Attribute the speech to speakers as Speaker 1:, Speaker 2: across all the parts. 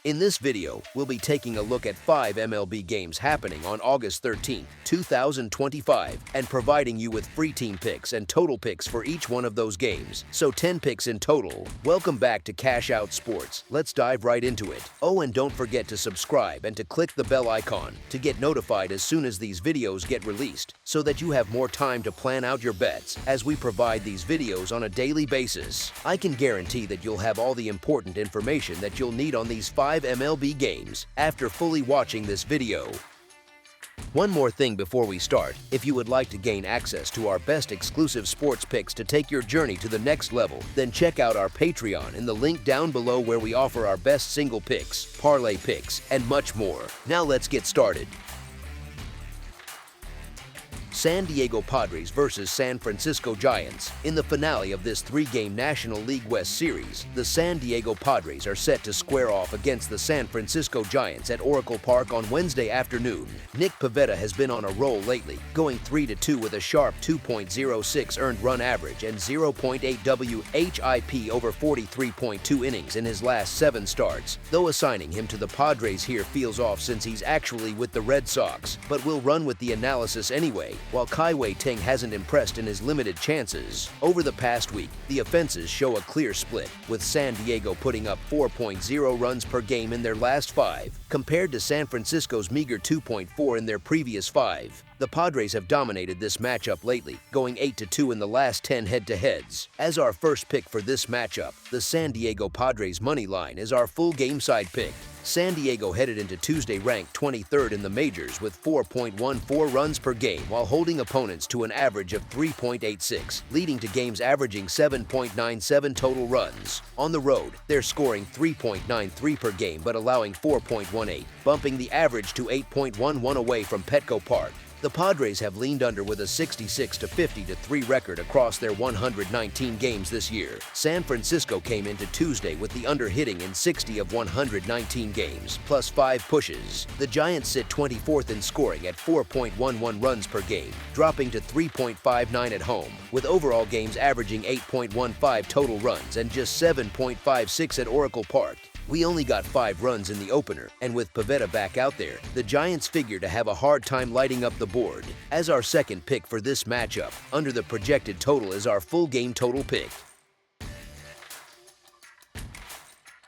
Speaker 1: In this video, we'll be taking a look at 5 MLB games happening on August 13, 2025, and providing you with free team picks and total picks for each one of those games, so 10 picks in total. Welcome back to Cash Out Sports. Let's dive right into it. Oh, and don't forget to subscribe and to click the bell icon to get notified as soon as these videos get released, so that you have more time to plan out your bets as we provide these videos on a daily basis. I can guarantee that you'll have all the important information that you'll need on these 5 MLB games after fully watching this video. One more thing before we start: if you would like to gain access to our best exclusive sports picks to take your journey to the next level, then check out our Patreon in the link down below, where we offer our best single picks, parlay picks, and much more. Now let's get started. San Diego Padres versus San Francisco Giants. In the finale of this 3-game National League West Series, the San Diego Padres are set to square off against the San Francisco Giants at Oracle Park on Wednesday afternoon. Nick Pivetta has been on a roll lately, going 3-2 with a sharp 2.06 earned run average and 0.8 WHIP over 43.2 innings in his last 7 starts. Though assigning him to the Padres here feels off, since he's actually with the Red Sox, but we'll run with the analysis anyway. While Kai Teng hasn't impressed in his limited chances over the past week, the offenses show a clear split, with San Diego putting up 4.0 runs per game in their last 5, compared to San Francisco's meager 2.4 in their previous 5. The Padres have dominated this matchup lately, going 8-2 in the last 10 head-to-heads. As our first pick for this matchup, the San Diego Padres money line is our full game side pick. San Diego headed into Tuesday ranked 23rd in the majors with 4.14 runs per game, while holding opponents to an average of 3.86, leading to games averaging 7.97 total runs. On the road, they're scoring 3.93 per game but allowing 4.18, bumping the average to 8.11 away from Petco Park. The Padres have leaned under with a 66-50-3 record across their 119 games this year. San Francisco came into Tuesday with the under hitting in 60 of 119 games, plus 5 pushes. The Giants sit 24th in scoring at 4.11 runs per game, dropping to 3.59 at home, with overall games averaging 8.15 total runs and just 7.56 at Oracle Park. We only got 5 runs in the opener, and with Pivetta back out there, the Giants figure to have a hard time lighting up the board. As our second pick for this matchup, under the projected total is our full game total pick.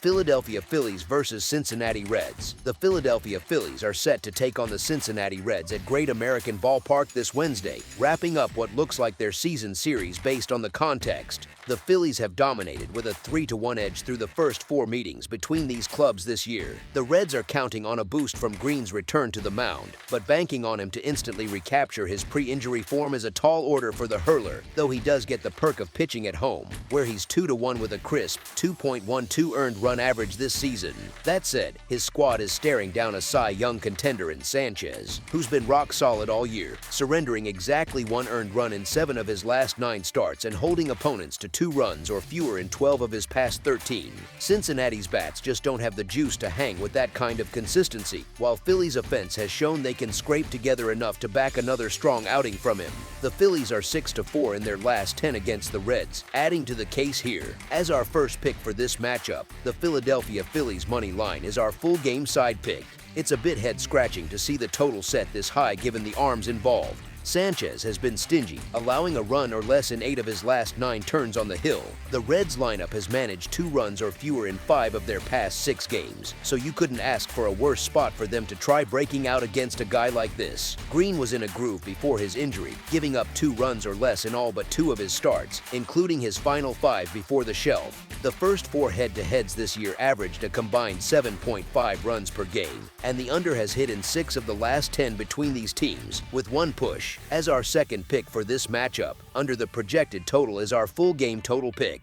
Speaker 1: Philadelphia Phillies versus Cincinnati Reds. The Philadelphia Phillies are set to take on the Cincinnati Reds at Great American Ballpark this Wednesday, wrapping up what looks like their season series based on the context. The Phillies have dominated with a 3-1 edge through the first 4 meetings between these clubs this year. The Reds are counting on a boost from Green's return to the mound, but banking on him to instantly recapture his pre-injury form is a tall order for the hurler, though he does get the perk of pitching at home, where he's 2-1 with a crisp 2.12 earned run average this season. That said, his squad is staring down a Cy Young contender in Sanchez, who's been rock solid all year, surrendering exactly 1 earned run in 7 of his last 9 starts and holding opponents to 2 runs or fewer in 12 of his past 13. Cincinnati's bats just don't have the juice to hang with that kind of consistency, while Phillies' offense has shown they can scrape together enough to back another strong outing from him. The Phillies are 6-4 in their last 10 against the Reds, adding to the case here. As our first pick for this matchup, the Philadelphia Phillies money line is our full game side pick. It's a bit head-scratching to see the total set this high given the arms involved. Sanchez has been stingy, allowing a run or less in 8 of his last 9 turns on the hill. The Reds lineup has managed 2 runs or fewer in 5 of their past 6 games, so you couldn't ask for a worse spot for them to try breaking out against a guy like this. Green was in a groove before his injury, giving up 2 runs or less in all but 2 of his starts, including his final 5 before the shelf. The first 4 head-to-heads this year averaged a combined 7.5 runs per game, and the under has hit in 6 of the last 10 between these teams, with 1 push. As our second pick for this matchup, under the projected total is our full game total pick.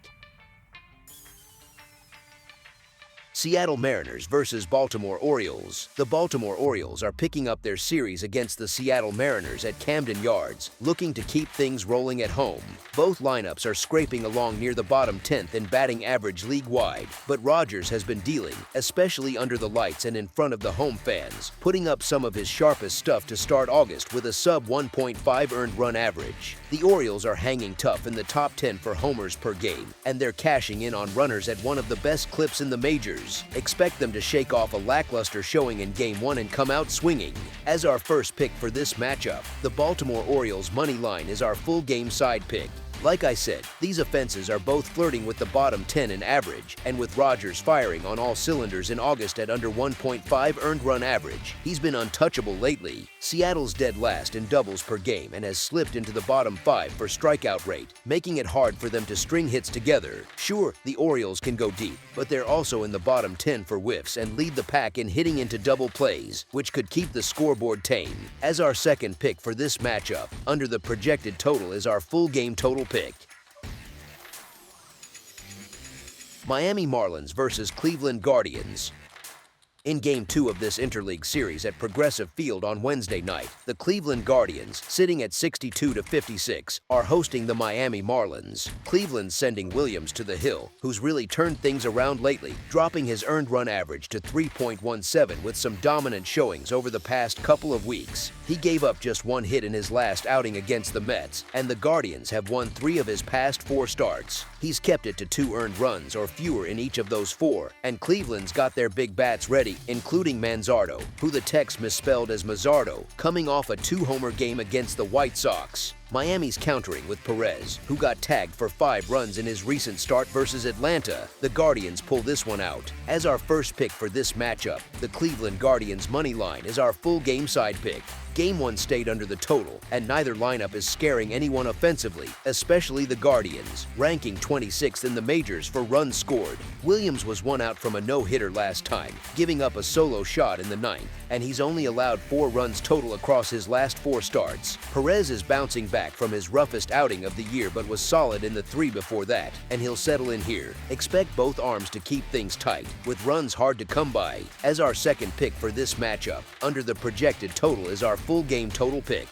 Speaker 1: Seattle Mariners versus Baltimore Orioles. The Baltimore Orioles are picking up their series against the Seattle Mariners at Camden Yards, looking to keep things rolling at home. Both lineups are scraping along near the bottom 10th in batting average league-wide, but Rodgers has been dealing, especially under the lights and in front of the home fans, putting up some of his sharpest stuff to start August with a sub 1.5 earned run average. The Orioles are hanging tough in the top 10 for homers per game, and they're cashing in on runners at one of the best clips in the majors. Dodgers. Expect them to shake off a lackluster showing in Game 1 and come out swinging. As our first pick for this matchup, the Baltimore Orioles money line is our full game side pick. Like I said, these offenses are both flirting with the bottom 10 in average, and with Rodgers firing on all cylinders in August at under 1.5 earned run average, he's been untouchable lately. Seattle's dead last in doubles per game and has slipped into the bottom 5 for strikeout rate, making it hard for them to string hits together. Sure, the Orioles can go deep, but they're also in the bottom 10 for whiffs and lead the pack in hitting into double plays, which could keep the scoreboard tame. As our second pick for this matchup, under the projected total is our full game total pick. Miami Marlins versus Cleveland Guardians. In Game 2 of this interleague series at Progressive Field on Wednesday night, the Cleveland Guardians, sitting at 62-56, are hosting the Miami Marlins. Cleveland's sending Williams to the hill, who's really turned things around lately, dropping his earned run average to 3.17 with some dominant showings over the past couple of weeks. He gave up just one hit in his last outing against the Mets, and the Guardians have won 3 of his past 4 starts. He's kept it to 2 earned runs or fewer in each of those 4, and Cleveland's got their big bats ready, including Manzardo, who the Tex misspelled as Mazzardo, coming off a 2-homer game against the White Sox. Miami's countering with Perez, who got tagged for 5 runs in his recent start versus Atlanta. The Guardians pull this one out. As our first pick for this matchup, the Cleveland Guardians money line is our full game side pick. Game 1 stayed under the total, and neither lineup is scaring anyone offensively, especially the Guardians, ranking 26th in the majors for runs scored. Williams was 1 out from a no-hitter last time, giving up a solo shot in the 9th, and he's only allowed 4 runs total across his last 4 starts. Perez is bouncing back from his roughest outing of the year but was solid in the 3 before that, and he'll settle in here. Expect both arms to keep things tight, with runs hard to come by. As our second pick for this matchup, under the projected total is our full game total pick.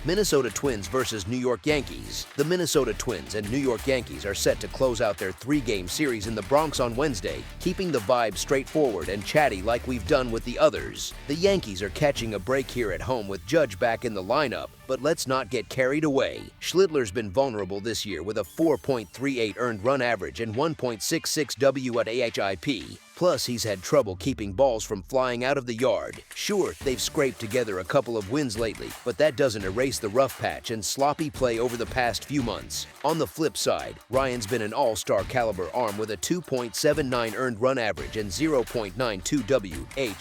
Speaker 1: Minnesota Twins versus New York Yankees. The Minnesota Twins and New York Yankees are set to close out their 3-game series in the Bronx on Wednesday, keeping the vibe straightforward and chatty like we've done with the others. The Yankees are catching a break here at home with Judge back in the lineup, but let's not get carried away. Schlittler's been vulnerable this year with a 4.38 earned run average and 1.66 W at AHIP. Plus, he's had trouble keeping balls from flying out of the yard. Sure, they've scraped together a couple of wins lately, but that doesn't erase the rough patch and sloppy play over the past few months. On the flip side, Ryan's been an all-star caliber arm with a 2.79 earned run average and 0.92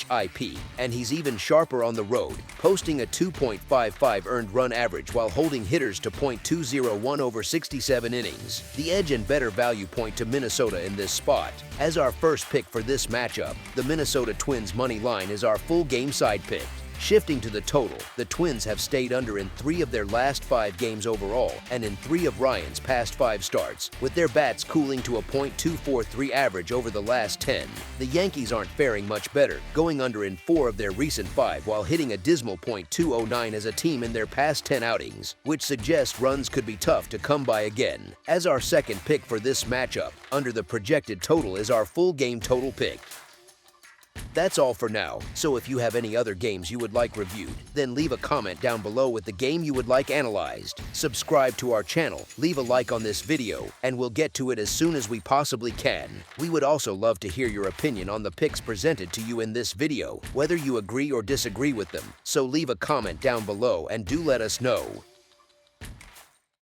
Speaker 1: WHIP, and he's even sharper on the road, posting a 2.55 earned run average while holding hitters to .201 over 67 innings. The edge and better value point to Minnesota in this spot. As our first pick for this matchup, the Minnesota Twins money line is our full game side pick. Shifting to the total, the Twins have stayed under in 3 of their last 5 games overall and in 3 of Ryan's past 5 starts, with their bats cooling to a .243 average over the last 10. The Yankees aren't faring much better, going under in 4 of their recent 5 while hitting a dismal .209 as a team in their past 10 outings, which suggests runs could be tough to come by again. As our second pick for this matchup, under the projected total is our full game total pick. That's all for now, so if you have any other games you would like reviewed, then leave a comment down below with the game you would like analyzed. Subscribe to our channel, leave a like on this video, and we'll get to it as soon as we possibly can. We would also love to hear your opinion on the picks presented to you in this video, whether you agree or disagree with them, so leave a comment down below and do let us know.